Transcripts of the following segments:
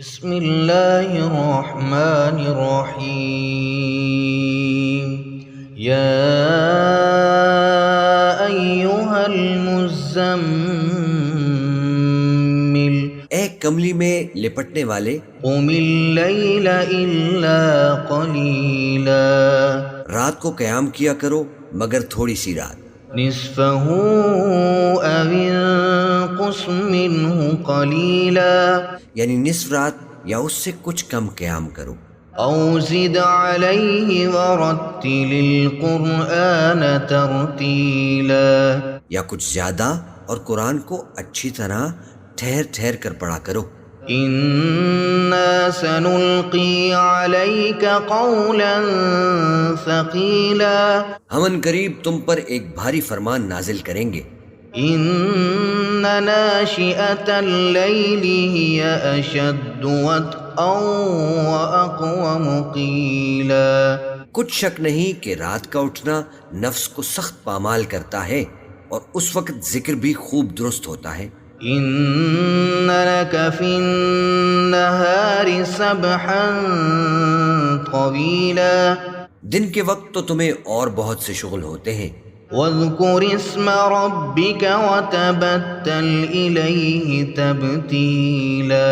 بسم اللہ الرحمن الرحیم یا ایہا المزمل اے کملی میں لپٹنے والے، قم اللیل الا قلیلا رات کو قیام کیا کرو مگر تھوڑی سی رات، نصفہ او انقص منہ قلیلا یعنی نصف رات یا اس سے کچھ کم قیام کرو، او زد علیہ ورتل القرآن ترتیلا یا کچھ زیادہ اور قرآن کو اچھی طرح ٹھہر ٹھہر کر پڑھا کرو۔ انا سنلقی علیک قولا ثقیلا ہمن قریب تم پر ایک بھاری فرمان نازل کریں گے۔ ان ناشئة اللیل ہی اشد وطئا واقوم قیلا کچھ شک نہیں کہ رات کا اٹھنا نفس کو سخت پامال کرتا ہے اور اس وقت ذکر بھی خوب درست ہوتا ہے۔ ان لک فی النہار سبحا طویلا دن کے وقت تو تمہیں اور بہت سے شغل ہوتے ہیں، واذکر اسم ربک وتبتل الیہ تبتیلا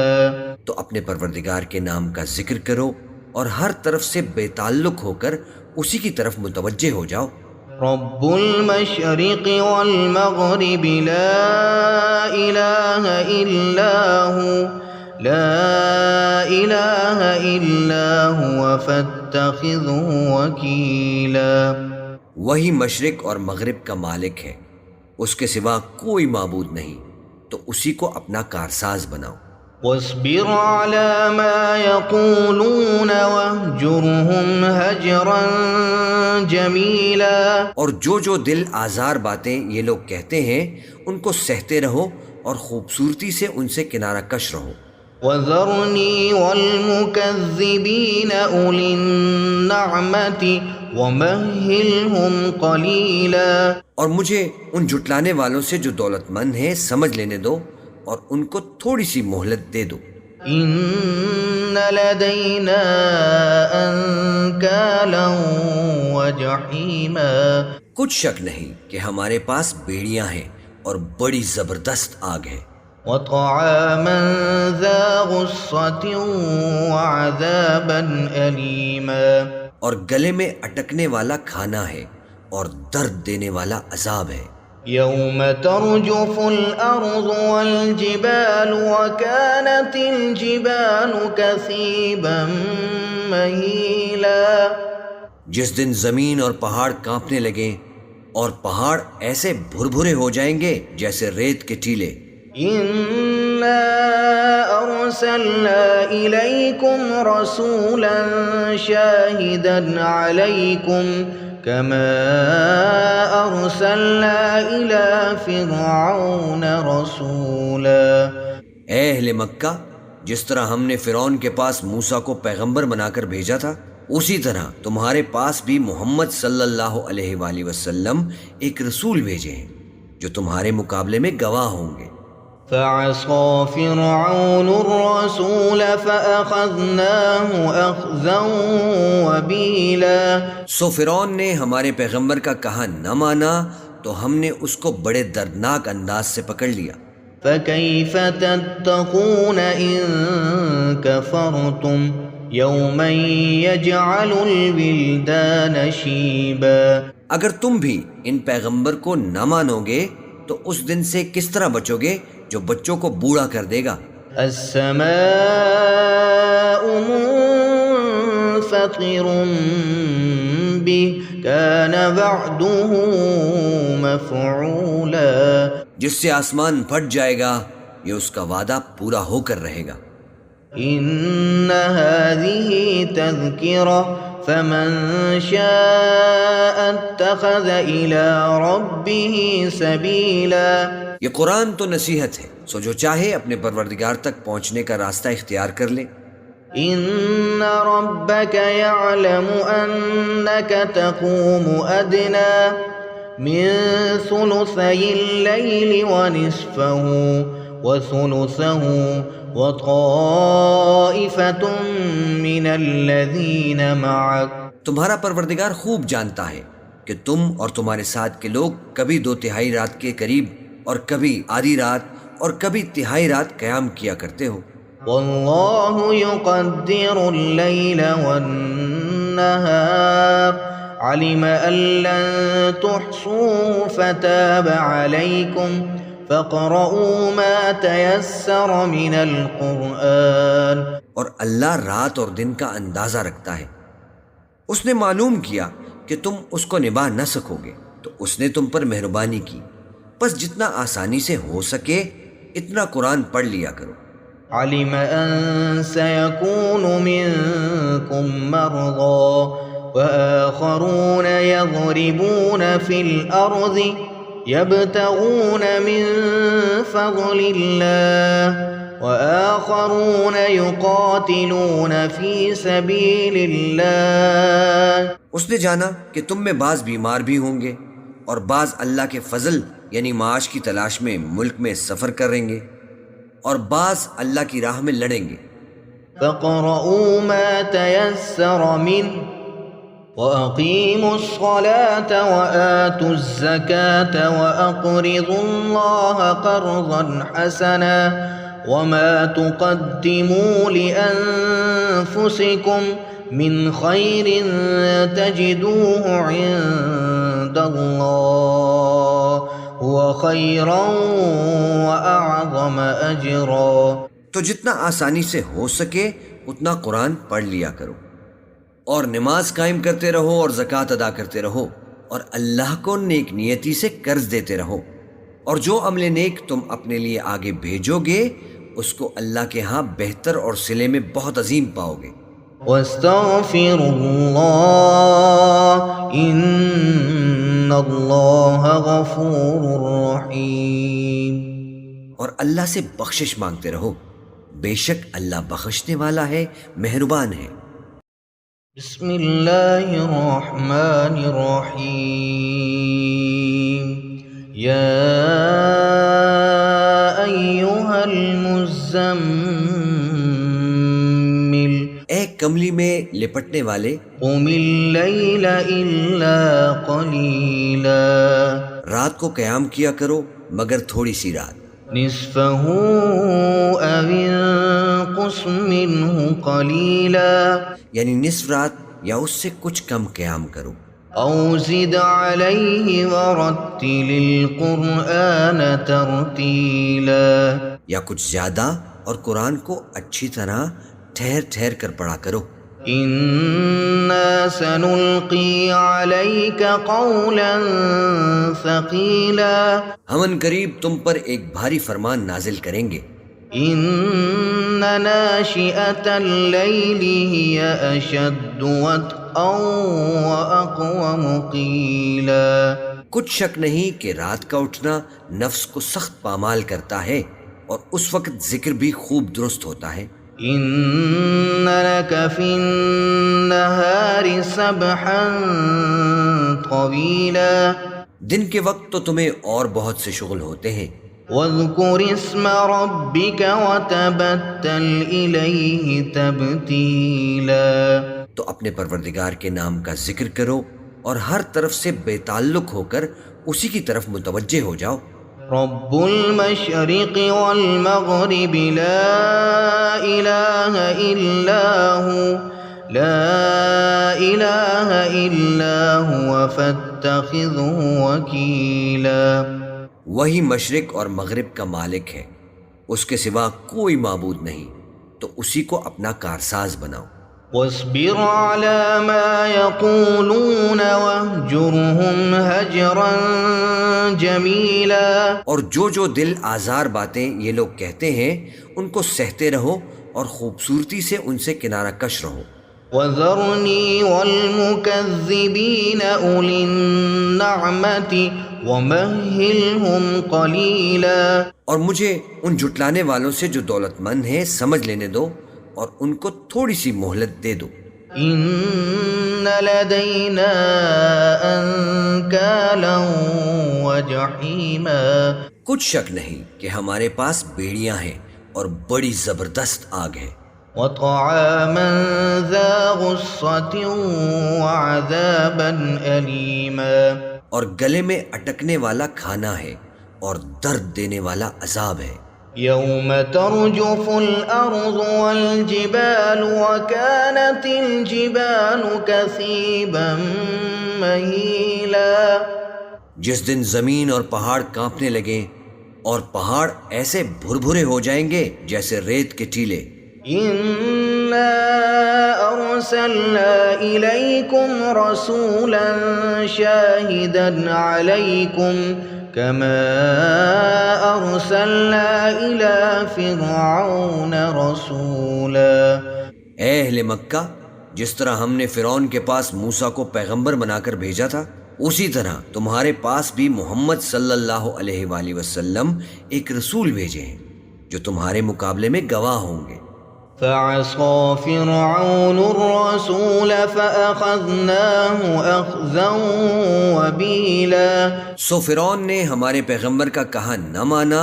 تو اپنے پروردگار کے نام کا ذکر کرو اور ہر طرف سے بے تعلق ہو کر اسی کی طرف متوجہ ہو جاؤ۔ رب المشرق والمغرب لا الہ الا هو لا الہ الا هو فاتخذه وکیلا وہی مشرق اور مغرب کا مالک ہے، اس کے سوا کوئی معبود نہیں، تو اسی کو اپنا کارساز بناؤ۔ واصبر على ما يقولون واهجرهم هجرا جميلا اور جو دل آزار باتیں یہ لوگ کہتے ہیں ان کو سہتے رہو اور خوبصورتی سے ان سے کنارہ کش رہو۔ وذرني والمكذبين أولي النعمة ومهلهم قليلا اور مجھے ان جھٹلانے والوں سے جو دولت مند ہیں سمجھ لینے دو اور ان کو تھوڑی سی مہلت دے دو۔ إن لدينا أنكالا وجحيما کچھ شک نہیں کہ ہمارے پاس بیڑیاں ہیں اور بڑی زبردست آگ ہے، وطعاما ذا غصة وعذابا أليما اور گلے میں اٹکنے والا کھانا ہے اور درد دینے والا عذاب ہے۔ يوم ترجف الأرض والجبال وكانت الجبال كثيبا مهيلا جس دن زمین اور پہاڑ کانپنے لگیں اور پہاڑ ایسے بھربھرے ہو جائیں گے جیسے ریت کے ٹیلے۔ إنا أرسلنا إليكم رسولا شاهدا عليكم كما أرسلنا إلى فرعون رسولا اے اہل مکہ، جس طرح ہم نے فرعون کے پاس موسیٰ کو پیغمبر بنا کر بھیجا تھا، اسی طرح تمہارے پاس بھی محمد صلی اللہ علیہ وآلہ وسلم ایک رسول بھیجے ہیں جو تمہارے مقابلے میں گواہ ہوں گے۔ فعصى فرعون الرسول فأخذناه أخذا وبيلا سو فرعون نے ہمارے پیغمبر کا کہا نہ مانا تو ہم نے اس کو بڑے دردناک انداز سے پکڑ لیا۔ فكيف تتقون إن كفرتم يوما يجعل الولدان شيبا اگر تم بھی ان پیغمبر کو نہ مانو گے تو اس دن سے کس طرح بچو گے جو بچوں کو بوڑھا کر دے گا۔ السماء منفطر به كان وعده مفعولا جس سے آسمان پھٹ جائے گا، یہ اس کا وعدہ پورا ہو کر رہے گا۔ إن هذه تذكرة فمن شاء اتخذ إلى ربه سبيلا یہ قرآن تو نصیحت ہے، سو جو چاہے اپنے پروردگار تک پہنچنے کا راستہ اختیار کر لے۔ إن ربك يعلم أنك تقوم أدنى من ثلثي الليل ونصفه وثلثه وطائفة من الذين معك. تمہارا پروردگار خوب جانتا ہے کہ تم اور تمہارے ساتھ کے لوگ کبھی 2/3 رات کے قریب اور کبھی آدھی رات اور کبھی تہائی رات قیام کیا کرتے ہو. والله يقدر الليل والنهار علم أن لن تحصوه فتاب عليكم فاقرؤوا ما تيسر من القرآن. اور اللہ رات اور دن کا اندازہ رکھتا ہے. اس نے معلوم کیا کہ تم اس کو نبھا نہ سکو گے تو اس نے تم پر مہربانی کی، بس جتنا آسانی سے ہو سکے اتنا قرآن پڑھ لیا کرو. علم أن سيكون منكم مرضى وآخرون يضربون في الأرض يبتغون من فضل الله وآخرون يقاتلون في سبيل الله. اس نے جانا کہ تم میں بعض بیمار بھی ہوں گے اور بعض اللہ کے فضل یعنی معاش کی تلاش میں ملک میں سفر کریں گے اور بعض اللہ کی راہ میں لڑیں گے. فَاقْرَؤُوا مَا تَيَسَّرَ مِنْهُ وَأَقِيمُوا الصَّلَاةَ وَآتُوا الزَّكَاةَ وَأَقْرِضُوا اللَّهَ قَرْضًا حَسَنًا وَمَا تُقَدِّمُوا لِأَنفُسِكُمْ مِنْ خَيْرٍ تَجِدُوهُ عِندَ اللَّهِ هُوَ خَيْرًا وَأَعْظَمَ أَجْرًا. تو جتنا آسانی سے ہو سکے اتنا قرآن پڑھ لیا کرو اور نماز قائم کرتے رہو اور زکوٰۃ ادا کرتے رہو اور اللہ کو نیک نیتی سے قرض دیتے رہو، اور جو عمل نیک تم اپنے لیے آگے بھیجو گے اس کو اللہ کے ہاں بہتر اور صلے میں بہت عظیم پاؤ گے. وَاسْتَغْفِرُوا اللَّهَ إِنَّ اللَّهَ غَفُورٌ رَحِيمٌ. اور اللہ سے بخشش مانگتے رہو، بے شک اللہ بخشنے والا ہے، مہربان ہے. بسم اللہ الرحمن الرحیم. یا ایہا المزمل، اے کملی میں لپٹنے والے، قم اللیل الا قلیلا، رات کو قیام کیا کرو مگر تھوڑی سی رات. نصفہ او انقص منہ قلیلا، یعنی نصف رات یا اس سے کچھ کم قیام کرو. او زد علیہ ورتل القرآن ترتیلا، یا کچھ زیادہ اور قرآن کو اچھی طرح ٹھہر ٹھہر کر پڑھا کرو. انا سنلقی علیک قولا ثقیلا، ہم ان قریب تم پر ایک بھاری فرمان نازل کریں گے. ان ناشئۃ اللیل ہی اشد وطئا واقوم قیلا، کچھ شک نہیں کہ رات کا اٹھنا نفس کو سخت پامال کرتا ہے اور اس وقت ذکر بھی خوب درست ہوتا ہے. ان لک فی النہار سبحا طویلا، دن کے وقت تو تمہیں اور بہت سے شغل ہوتے ہیں. واذکر اسم ربک وتبتل الیہ تبتیلا، تو اپنے پروردگار کے نام کا ذکر کرو اور ہر طرف سے بے تعلق ہو کر اسی کی طرف متوجہ ہو جاؤ. رب المشرق والمغرب لا الہ الا ہو، لا الہ الا هو فاتخذہ وکیلا، وہی مشرق اور مغرب کا مالک ہے، اس کے سوا کوئی معبود نہیں، تو اسی کو اپنا کارساز بناؤ. واصبر على ما يقولون واهجرهم هجرا جميلا، اور جو دل آزار باتیں یہ لوگ کہتے ہیں ان کو سہتے رہو اور خوبصورتی سے ان سے کنارہ کش رہو. وذرنی والمکذبین اولی النعمت ومہلہم قلیلا، اور مجھے ان جھٹلانے والوں سے جو دولت مند ہیں سمجھ لینے دو اور ان کو تھوڑی سی مہلت دے دو. ان لدینا انکالا وجحیما، کچھ شک نہیں کہ ہمارے پاس بیڑیاں ہیں اور بڑی زبردست آگ ہے، وطعاما ذا غصة وعذابا أليما، اور گلے میں اٹکنے والا کھانا ہے اور درد دینے والا عذاب ہے۔ يوم ترجف الأرض والجبال وكانت الجبال كثيبا مهيلا، جس دن زمین اور پہاڑ کانپنے لگیں اور پہاڑ ایسے بھربھرے ہو جائیں گے جیسے ریت کے ٹیلے۔ إنا أرسلنا إليكم رسولا شاهدا عليكم كما أرسلنا إلى فرعون رسولا۔ اے اہل مکہ، جس طرح ہم نے فرعون کے پاس موسیٰ کو پیغمبر بنا کر بھیجا تھا، اسی طرح تمہارے پاس بھی محمد صلی اللہ علیہ وآلہ وسلم ایک رسول بھیجے ہیں جو تمہارے مقابلے میں گواہ ہوں گے۔ فعصى فرعون الرسول فأخذناه أخذا وبيلا، سو فرعون نے ہمارے پیغمبر کا کہا نہ مانا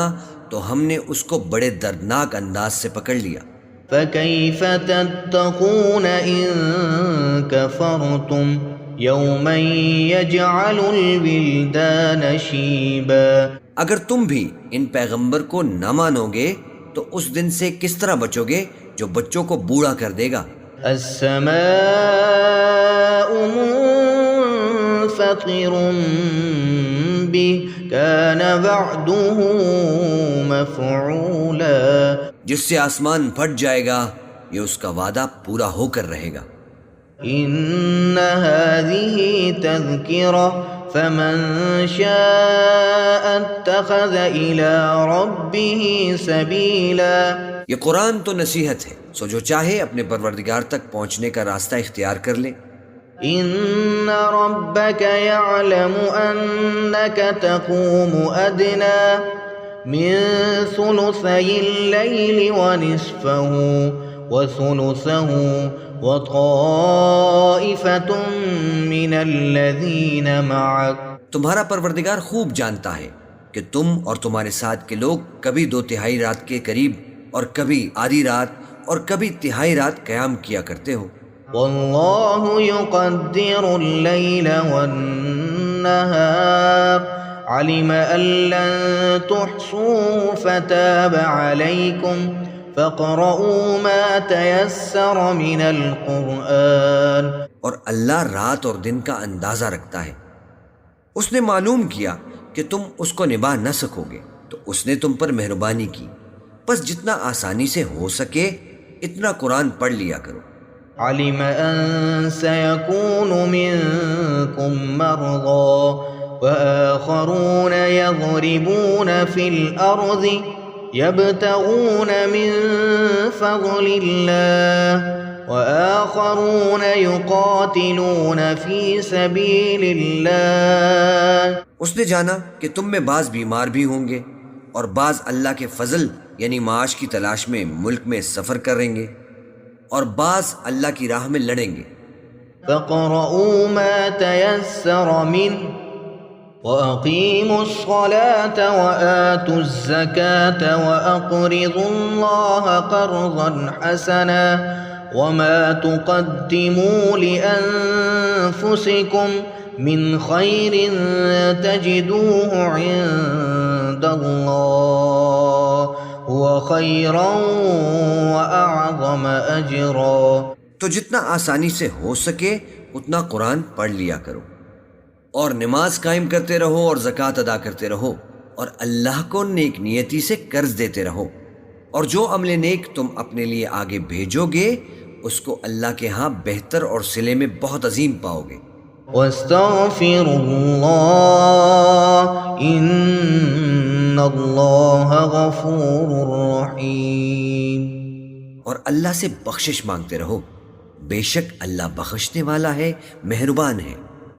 تو ہم نے اس کو بڑے دردناک انداز سے پکڑ لیا۔ فكيف تتقون إن كفرتم يوما يجعل الولدان شيبا، اگر تم بھی ان پیغمبر کو نہ مانو گے تو اس دن سے کس طرح بچو گے جو بچوں کو بوڑھا کر دے گا۔ السماء منفطر به كان وعده مفعولا، جس سے آسمان پھٹ جائے گا، یہ اس کا وعدہ پورا ہو کر رہے گا۔ إن هذه تذكرة فمن شاء اتخذ إلى ربه سبيلا، یہ قرآن تو نصیحت ہے، سو جو چاہے اپنے پروردگار تک پہنچنے کا راستہ اختیار کر لے۔ إن ربك يعلم أنك تقوم أدنى من ثلثي الليل ونصفه وثلثه وطائفة من الذين معك، تمہارا پروردگار خوب جانتا ہے کہ تم اور تمہارے ساتھ کے لوگ کبھی 2/3 رات کے قریب اور کبھی آدھی رات اور کبھی تہائی رات قیام کیا کرتے ہو۔ والله يقدر الليل والنهار علم أن لن تحصوه فتاب عليكم فاقرؤوا ما تيسر من القرآن، اور اللہ رات اور دن کا اندازہ رکھتا ہے، اس نے معلوم کیا کہ تم اس کو نبھا نہ سکو گے تو اس نے تم پر مہربانی کی، بس جتنا آسانی سے ہو سکے اتنا قرآن پڑھ لیا کرو۔ علم أن سيكون منكم مرضى وآخرون يضربون في الأرض يبتغون من فضل الله وآخرون يقاتلون في سبيل الله، اس نے جانا کہ تم میں بعض بیمار بھی ہوں گے اور بعض اللہ کے فضل یعنی معاش کی تلاش میں ملک میں سفر کریں گے اور بعض اللہ کی راہ میں لڑیں گے۔ فاقرؤوا ما تيسر منه وأقيموا الصلاة وآتوا الزكاة وأقرضوا الله قرضا حسنا وما تقدموا لأنفسكم من خير تجدوه عند الله هو خيرا وأعظم أجرا، تو جتنا آسانی سے ہو سکے اتنا قرآن پڑھ لیا کرو اور نماز قائم کرتے رہو اور زکوٰۃ ادا کرتے رہو اور اللہ کو نیک نیتی سے قرض دیتے رہو، اور جو عمل نیک تم اپنے لیے آگے بھیجو گے اس کو اللہ کے ہاں بہتر اور صلے میں بہت عظیم پاؤ گے۔ واستغفروا الله إن الله غفور رحيم، اور اللہ سے بخشش مانگتے رہو، بے شک اللہ بخشنے والا ہے، مہربان ہے۔